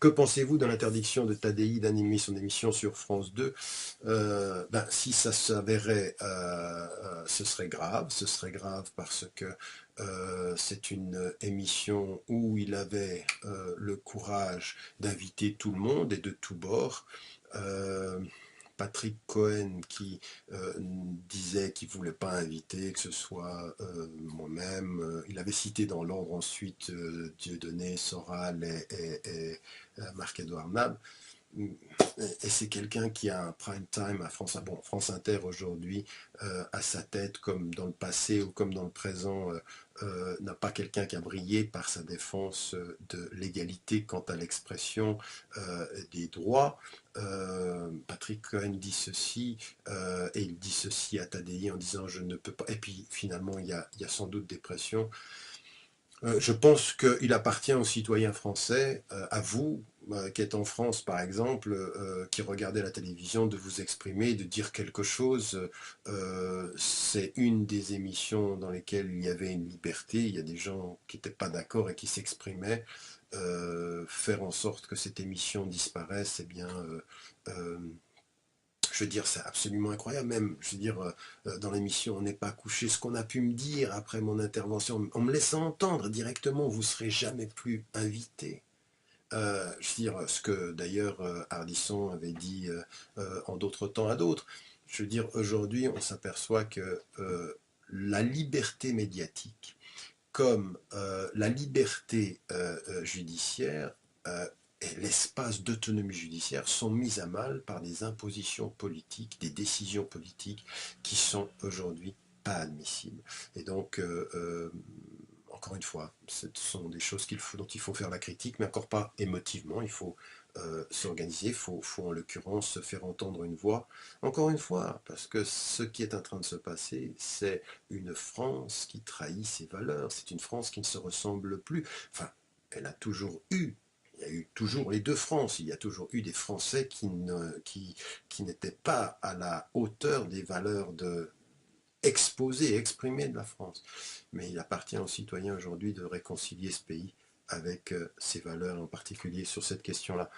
Que pensez-vous de l'interdiction de Tadi d'animer son émission sur France 2? Si ça s'avérait, ce serait grave. Ce serait grave parce que c'est une émission où il avait le courage d'inviter tout le monde et de tous bords. Euh, Patrick Cohen qui disait qu'il ne voulait pas inviter, que ce soit moi-même. Il avait cité dans l'ordre ensuite Dieudonné, Soral et Marc-Édouard Nab. Et c'est quelqu'un qui a un prime time à France, bon, France Inter aujourd'hui, à sa tête, comme dans le passé ou comme dans le présent, n'a pas quelqu'un qui a brillé par sa défense de l'égalité quant à l'expression des droits. Patrick Cohen dit ceci, et il dit ceci à Tadi en disant je ne peux pas. Et puis finalement, il y a sans doute des pressions. Je pense qu'il appartient aux citoyens français, à vous, qui êtes en France par exemple, qui regardez la télévision, de vous exprimer, de dire quelque chose. C'est une des émissions dans lesquelles il y avait une liberté, il y a des gens qui n'étaient pas d'accord et qui s'exprimaient. Faire en sorte que cette émission disparaisse, eh bien, euh, je veux dire, c'est absolument incroyable. Même, je veux dire, dans l'émission, on n'est pas couché. Ce qu'on a pu me dire après mon intervention, en me laissant entendre directement, vous ne serez jamais plus invité. Je veux dire, ce que d'ailleurs Ardisson avait dit en d'autres temps à d'autres. Je veux dire, aujourd'hui, on s'aperçoit que la liberté médiatique, comme la liberté judiciaire, et l'espace d'autonomie judiciaire sont mis à mal par des impositions politiques, des décisions politiques qui sont aujourd'hui pas admissibles. Et donc, encore une fois, ce sont des choses dont il faut faire la critique, mais encore pas émotivement. Il faut s'organiser, il faut en l'occurrence se faire entendre une voix. Encore une fois, parce que ce qui est en train de se passer, c'est une France qui trahit ses valeurs. C'est une France qui ne se ressemble plus. Enfin, elle a toujours eu. Il y a eu toujours les deux France. Il y a toujours eu des Français qui n'étaient pas à la hauteur des valeurs exposées, exprimées de la France. Mais il appartient aux citoyens aujourd'hui de réconcilier ce pays avec ses valeurs, en particulier sur cette question-là.